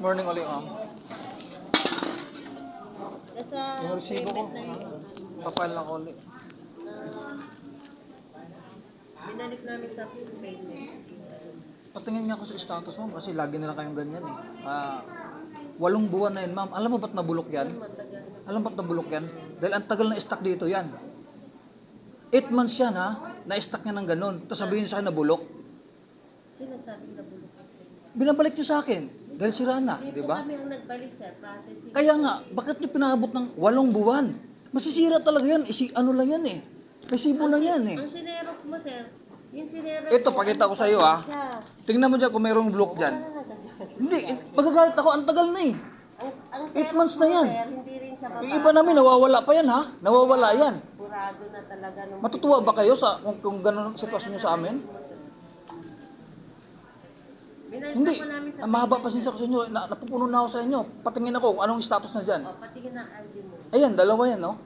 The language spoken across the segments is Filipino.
Morning ulit, ma'am. Nasa Yung resibo ko. payment na yun. Papal lang ko ulit. Binalik namin sa payment. Patingin nga ako sa status mo kasi lagi na lang kayong ganyan eh. 8 buwan na yun, ma'am. Alam mo ba't nabulok yan? Matagal. Alam mo ba't nabulok yan? Dahil ang tagal na stock dito yan. 8 months yan ha, na-stock niya ng ganun. Tapos sabihin niyo sa akin nabulok. Sino nagsabi na bulok? Binabalik niyo sa akin. Dahil sira na, Hindi di po ba? kami ang nagbalik, sir. Processing. Kaya nga, bakit niyo pinabot ng 8 buwan? Masisira talaga yan. Ano lang yan eh. Resibo lang yan eh. Ang sinerox mo, sir, yung sinerox Ito, pakita ko sa iyo ha. Tingnan mo dyan kung mayroong block dyan. Hindi, magagalit ako. Ang tagal na eh. Ang 8 months na yan. sir, hindi rin siya Yung iba namin, nawawala pa yan ha. Nawawala yan. Burado na talaga. Nung Matutuwa ba kayo sa kung gano'n ang sitwasyon nyo sa amin? Binalik Hindi. na po namin sa Ang mahaba pasensya ko sa inyo. Napupuno na ako sa inyo. Patingin ako kung anong status na dyan. O, patingin ang ID mo. Ayan, dalawa yan, no?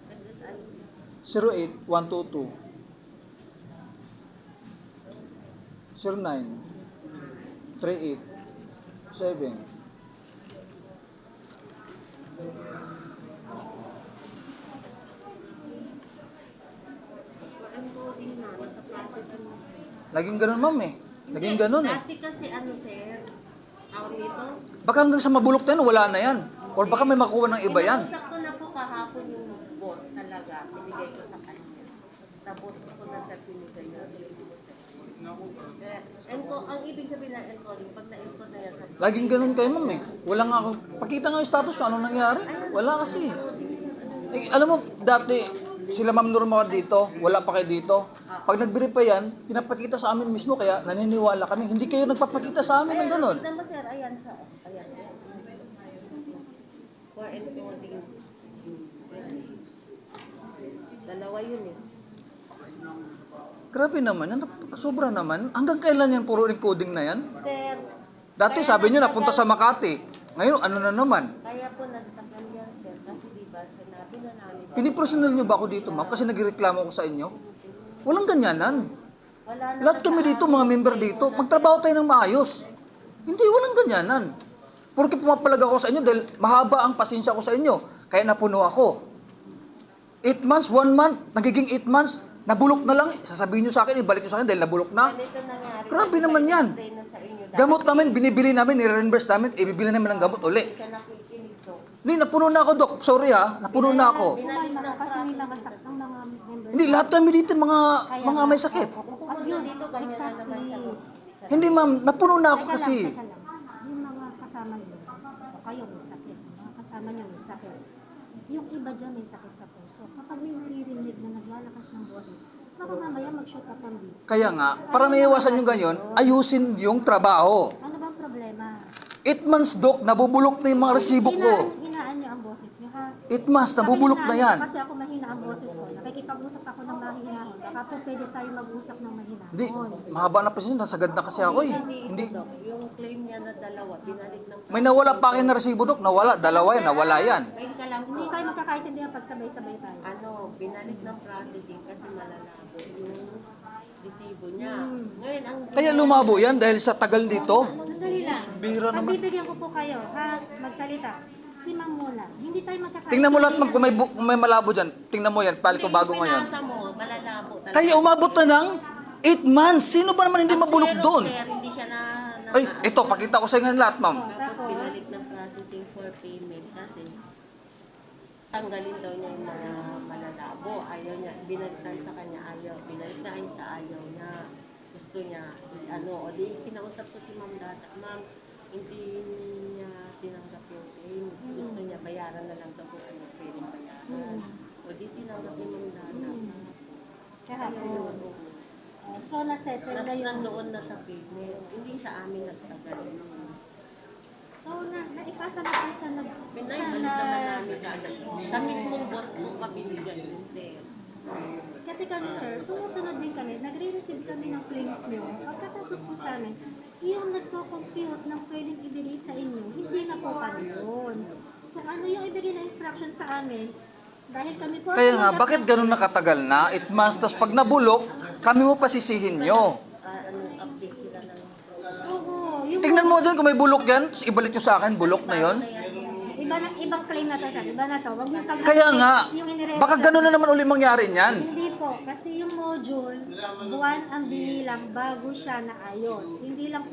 SSID. 08122 09 38 7 Encoding na, nasa processing mo. Laging ganun, ma'am eh. Laging ganun eh. Dati kasi ano, sir, tawag nito, Baka hanggang sa mabulok na yan, wala na yan. Or baka may makuha ng iba yan. Inausap ko na po kahapon yung boss talaga. Binigay ko sa kanya. Sa boss ko na siya binigay na. Ang ibig sabihin ng encoding, pag na-encode na yan sa Laging ganun kayo, ma'am eh. Wala nga ako. Pakita nga yung status ko, anong nangyari? Wala kasi. Eh, alam mo, dati, sila Ma'am Norma dito, wala pa kayo dito. Pag nag-verify yan, pinapakita sa amin mismo, kaya naniniwala kami. Hindi kayo nagpapakita sa amin ng ganun. Tignan mo, sir, ayan sa, ayan. For encoding. Dalawa yun eh. Grabe naman yan, sobra naman. Hanggang kailan yan puro encoding na yan? Sir, Dati kaya sabi nyo nagtagal- napunta sa Makati. Ngayon, ano na naman? Kaya po nagtagal yan, sir. Kasi diba, sinabi na namin. Pinipersonal nyo ba ako dito, ma'am? Kasi nagreklamo ako sa inyo. Walang ganyanan. Wala na Lahat kami dito, mga member dito, magtrabaho tayo ng maayos. Hindi, walang ganyanan. Porque pumapalag ako sa inyo dahil mahaba ang pasensya ko sa inyo. Kaya napuno ako. 8 months, 1 month, nagiging 8 months, nabulok na lang. Sasabihin nyo sa akin, ibalik nyo sa akin dahil nabulok na. ganito nangyari. Grabe naman yan. Explain na sa inyo. Gamot namin, binibili namin, nire-reimburse namin, ibibili namin ng gamot uli. Siya nakikinig to. Hindi, napuno na ako, Dok. Sorry ha, napuno na ako. Binalik na Kasi may mga sakit ang mga member. Hindi, lahat kami dito mga may sakit. Pumunta dito, ganyan na naman siya. Hindi ma'am, napuno na ako kasi. Teka lang. Yung mga kasama niyo, o kayo may sakit, mga kasama niyo may sakit. Yung iba dyan may sakit sa puso. Kapag may naririnig na naglalakas ng boses, baka mamaya mag-shoot up ang beat. Kaya nga, para may iwasan yung ganyan, ayusin yung trabaho. Ano bang problema? 8 months, Dok, nabubulok na yung mga resibo ko. Hinaan niyo ang boses niyo, ha? 8 months, nabubulok na yan. Kasi ako mahina ang boses ko. Nakikipag-usap ako ng mahinahon. Baka po pwede tayo mag-usap ng mahinahon. Hindi, mahaba na pa siya, nasagad na kasi ako eh. Hindi, Dok. Yung claim niya na dalawa, binalik ng May nawala pa akin na resibo, Dok. Nawala, dalawa yan, nawala yan. Wait ka lang. Hindi tayo magkakaintindihan pag sabay-sabay tayo. Ano, binalik ng processing kasi malalabo yung resibo niya. Ngayon, ang Kaya lumabo yan dahil sa tagal dito. Sandali lang. Bira naman. Pagbibigyan ko po kayo, ha? Magsalita. Si Ma'am muna. Hindi tayo magkakaintindihan. Tingnan mo lahat, ma'am, kung may malabo dyan. Tingnan mo yan, palit ko bago ngayon. pinasa mo, malalabo talaga. Kaya umabot na ng 8 months. Sino ba naman hindi mabulok Pero, doon? sir, hindi siya na Ay, ito, pakita ko sa inyo lahat, ma'am. Tapos binalik ng processing for payment kasi tanggalin daw niya yung mga malalabo. Ayaw niya, binalikan sa kanya ayaw. Binalik na ayun sa ayaw niya. Gusto niya, ano, o di kinausap ko si ma'am data. Ma'am, hindi niya tinanggap yung payment. Gusto niya bayaran na lang daw kung ano pwedeng bayaran. O di tinanggap yung ma'am data. Kahapon. So, nasettle na yung... Nandoon na sa payment. Hindi sa amin nagtagal. So, naipasa na po sa nag... Pinay-balik naman namin kaagad. Sa mismong boss mo kami bigyan yun, sir. Kasi kami, sir, sumusunod din kami. Nagre-receive kami ng claims nyo. Pagkatapos po sa amin, yung nagko-compute ng pwedeng ibigay sa inyo, hindi na po kami yun. Kung ano yung ibigay na instruction sa amin, dahil kami po... Kaya nga, bakit ganun nakatagal na? 8 months, tapos pag nabulok, kami mo pasisihin nyo. Anong update sila ng Oo, Yung Tingnan mo dyan kung may bulok yan, tapos ibalik nyo sa akin, bulok na yon. Ibang claim na to, sir. Iba na to. Wag niyo pag Kaya nga, yung inire- baka gano'n na naman uli mangyari niyan. Hindi po, kasi yung module, buwan ang binilang bago siya naayos. Hindi lang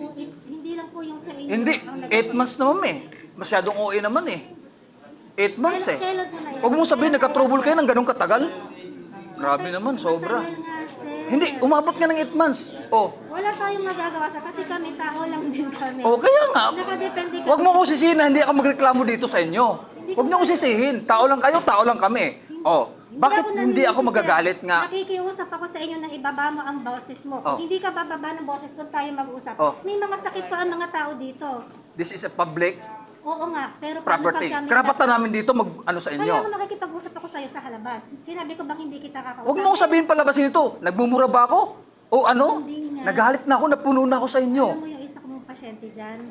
po yung sa inyo Hindi, ang 8 months naman eh. Masyadong OA naman eh. 8 months eh. Kailan po na yan? Huwag mong sabihin, nagka-trouble kayo ng ganong katagal. Grabe naman, sobra. Matagal nga, sir. Hindi, umabot nga ng 8 months. Oh, Wala tayong magagawa sa kasi kami tao lang din kami. oh kaya nga. Nakadepende Huwag mo ako sisihin na hindi ako magreklamo dito sa inyo. Huwag niyo ako sisihin. Tao lang kayo, tao lang kami. Oh, bakit hindi ako magagalit nga? Nakikiusap ako sa inyo na ibaba mo ang boses mo. Oh. Kung hindi ka bababa ng boses, doon tayo mag-usap. Oh. May mga sakit pa ang mga tao dito. This is a public Oo nga, pero property. pag kami... Karapatan namin dito mag-ano sa Kaya inyo. ako nakikipag-usap ako sa iyo sa halabas. Sinabi ko bang hindi kita kakausap? Huwag mo akong sabihin palabasin ito. Nagmumura ba ako? O ano? Hindi nga. Nagalit na ako, napuno na ako sa inyo. Alam mo yung isa kong pasyente dyan,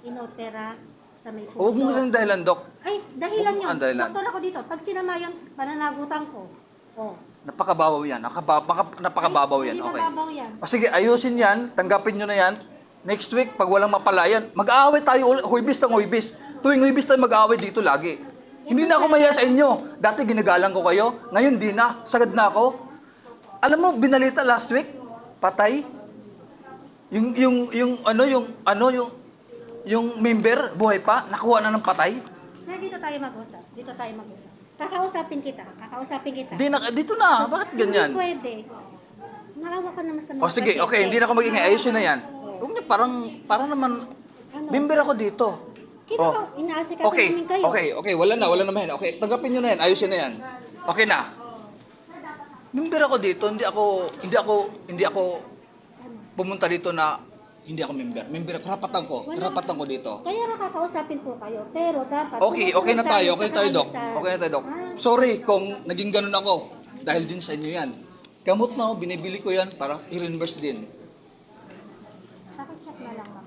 inopera sa may puso. Huwag mo kasi dahilan, Dok. Ay, dahilan Huwag mo yun. ang dahilan. Doktor ako dito. Pag sinamayan, pananagutan ko. Oh. Napakababaw yan. Napakababaw yan. Hindi Okay. mababaw yan. O sige, ayusin yan. Tanggapin nyo na yan. Next week, pag walang mapalayan, mag-aaway tayo ulit. Huibis ng huibis. Tuwing huibis tayo mag-aaway dito lagi. Hindi na ako maya sa inyo. Dati ginagalang ko kayo. Ngayon di na. Sagad na ako. Alam mo, binalita last week, patay. Yung member, buhay pa, nakuha na ng patay. Sir, dito tayo mag-usap. Dito tayo mag-usap. Kakausapin kita. Kakausapin kita. Dito na. Bakit ganyan? Hindi pwede. Naawa ka naman sa mga O sige, pasyente. okay, hindi na ako magingay. Ayusin na yan. Huwag niyo, parang naman, Ano? member ako dito. Kita Oh. ko, inaasikaso Okay, namin kayo. okay, wala na yan. Okay, tanggapin nyo na yan, ayusin na yan. Okay na. Member ako dito, hindi ako pumunta dito na hindi ako member. Member ako, karapatan ko dito. Kaya nakakausapin po kayo. Pero dapat Okay na sumusunod tayo, sa Dok. kaayusan. Okay na tayo, Dok. Ah, Sorry kung naging ganun ako. Dahil din sa inyo yan. Gamot na ako, binibili ko yan para i-reimburse din. pakicheck na lang, ma'am.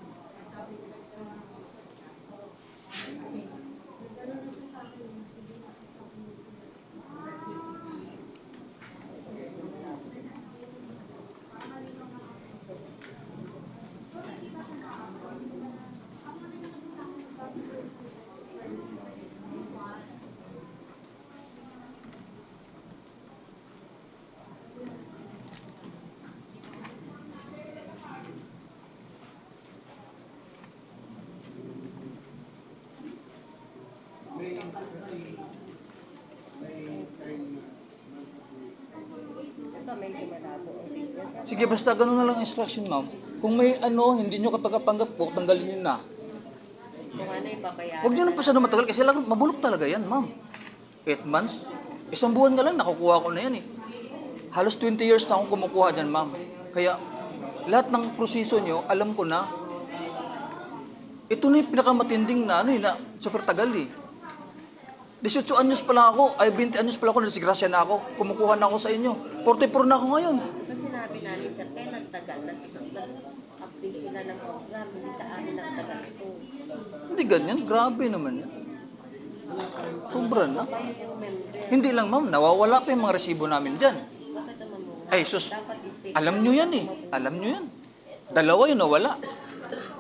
Ito may malabo. Sige, basta ganun na lang instruction, ma'am. Kung may hindi nyo katanggap po, tanggalin nyo na. Kung ano yung babayaran. Huwag nyo nang pasyado matagal kasi lang mabulok talaga yan, ma'am. 8 months? Isang buwan nga lang, nakukuha ko na yan eh. Halos 20 years na akong kumukuha dyan, ma'am. Kaya, lahat ng proseso nyo, alam ko na. Ito na yung pinakamatinding na, na super tagal eh. 18 anyos pa lang ako, ay 20 anyos pa lang ako, nasigrasya na ako. Kumukuha na ako sa inyo. 44 na ako ngayon. Ito sinabi namin, sir, kaya nagtagal. Nag-update sila ng program, hindi sa amin nagtagal ito. Hindi ganyan, grabe naman yan. Sobra na. Yung member, Hindi lang ma'am, nawawala pa yung mga resibo namin dyan. bakit naman mo? Ay sus, Dapat i-state. alam nyo yan eh. Alam nyo yan. Dalawa yun nawala.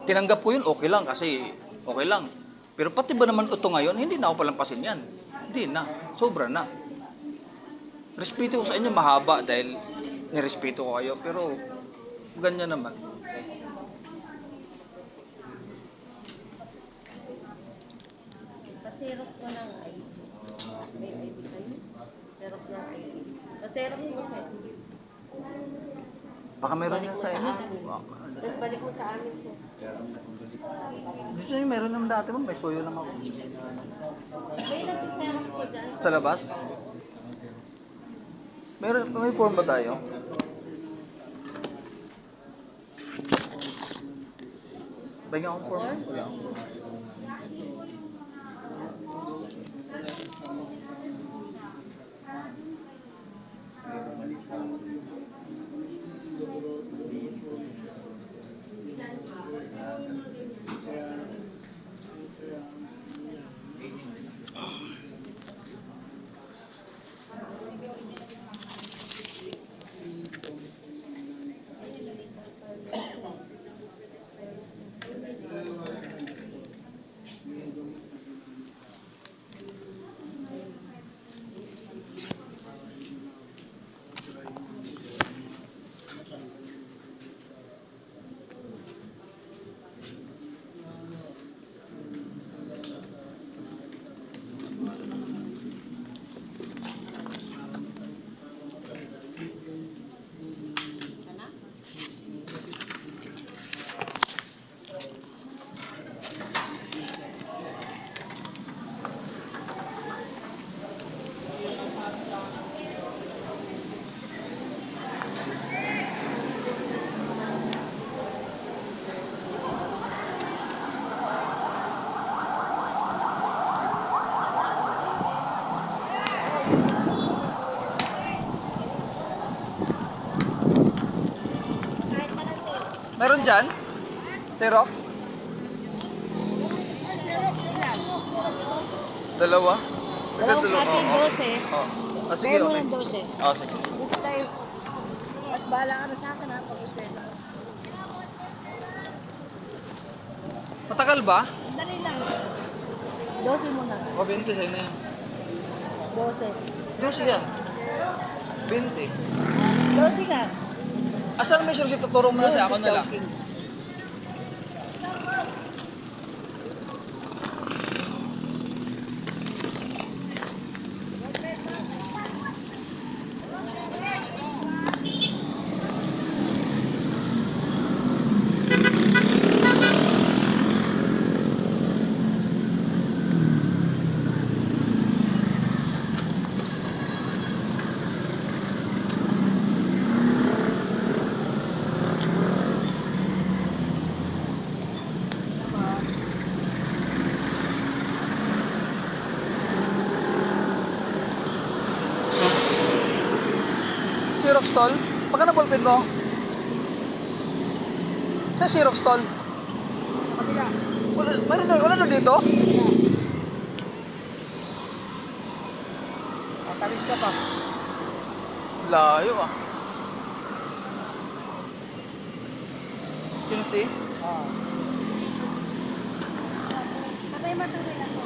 Tinanggap ko yun, okay lang kasi okay lang. Pero pati ba naman ito ngayon, hindi na ako palampasin yan. Hindi na, sobra na. Respeto ko sa inyo mahaba dahil nirespeto ko kayo, pero ganyan naman. Paserox ko ng ID. May ID kayo? Xerox ng ID. Paserox mo, sir. Baka meron yan sa inyo. Tapos balik mo sa amin, sir. Gusto nyo meron naman dati mo, may soyo lang ako. May nagsiserox ko dyan. Sa labas? May form ba tayo? Bagyan akong form. Wala akong form. Meron dyan? Xerox? Dalawa? Dalawang copy, Oo. 12. Oo. Ah, sige, Kaya mo okay. ng 12. Oo, sige. Dito tayo. At bahala ka na sa akin ha, pag gusto. Matagal ba? Dali lang. 12 muna. O, 20 sa'yo na yan. 12. 12 yan. 20. 12 nga. Asan may Xerox? Tuturo mo na sa ako na lang. Xerox tol? Pagka na ballpen mo? Sa Xerox tol? Wala na dito? Talis ka pa. Layo ah. 15? Sabay matuloy ako.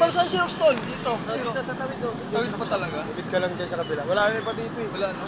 Tapos saan Xerox tol? Dito. Xerox. Tawid pa talaga? Bibit ka lang dyan sa kabila. Wala na pa dito eh. Wala no?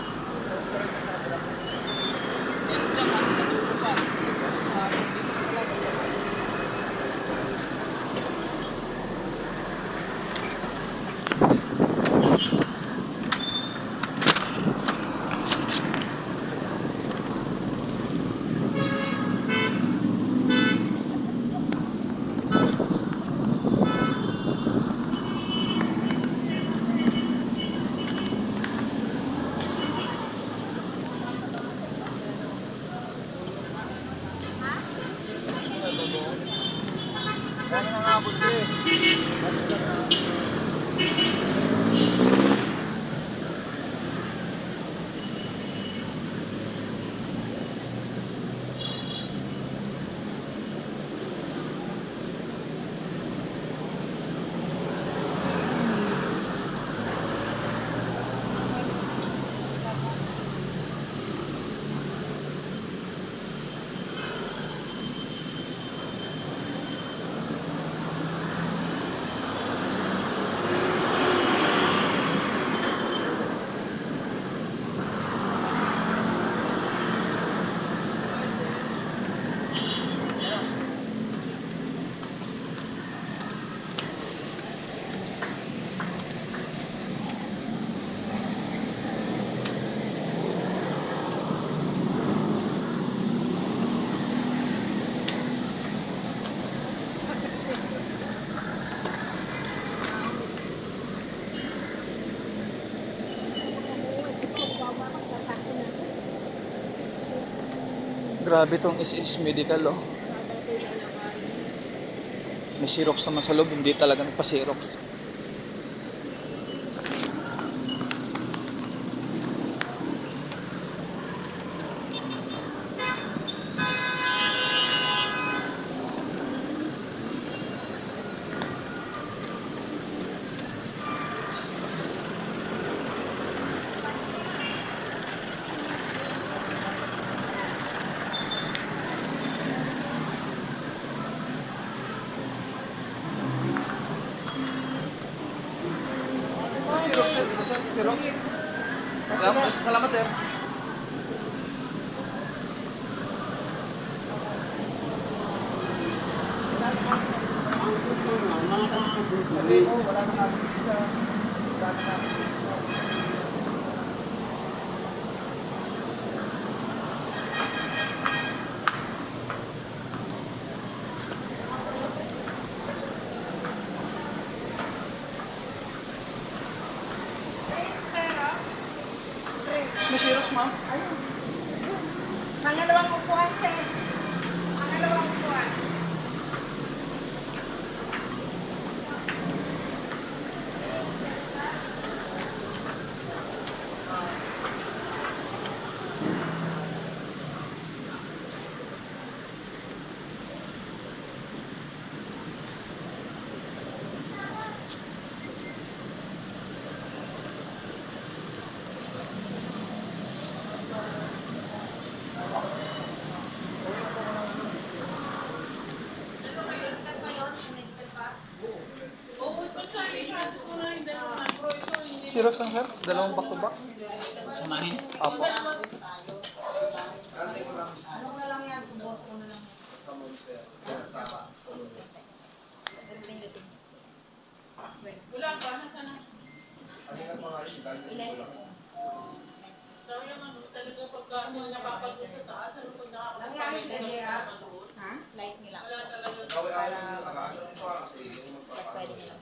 Kaya na nga abot eh. Grabe tong SS Medical oh. May Xerox naman sa loob, hindi talaga nagpa-Xerox. Xerox, sir. Xerox. Salamat, sir. Wala na May Xerox, ma'am? Pangalawang upuan, sir. Pangalawang upuan. Xerox lang, sir? Dalawang back to back? Samahin? Apo. Light nila. Para pwede nila.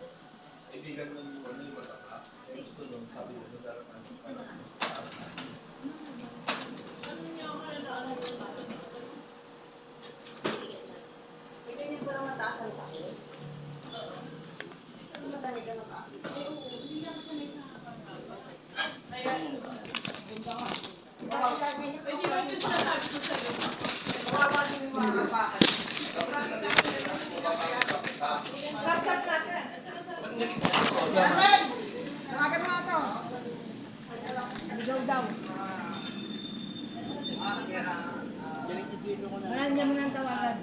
Nandiyan mo nang tawagan.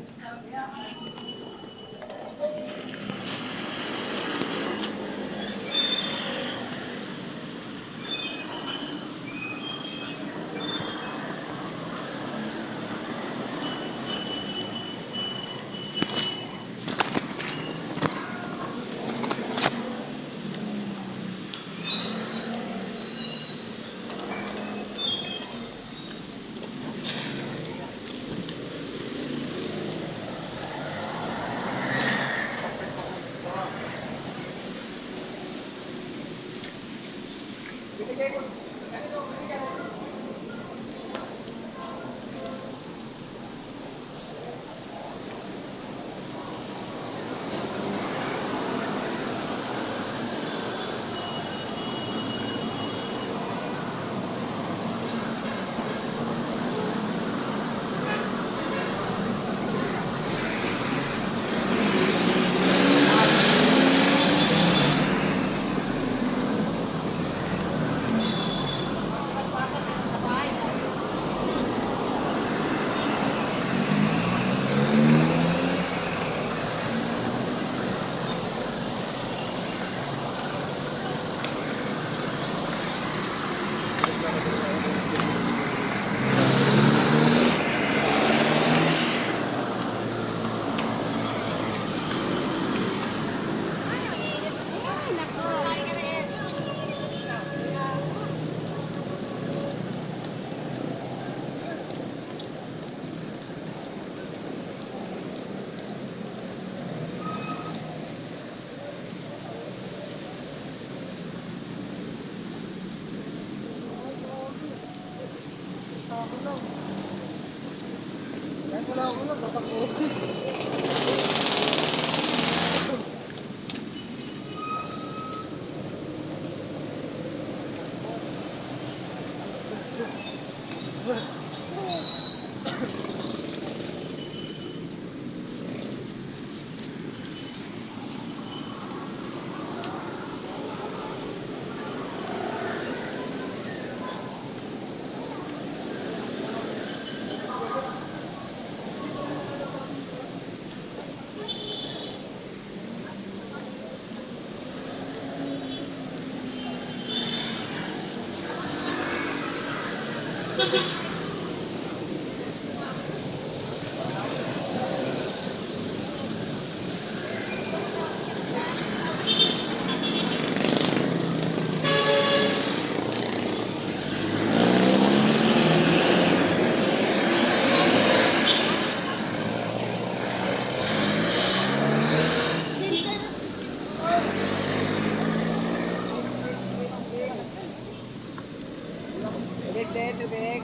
Tubig din, tubig.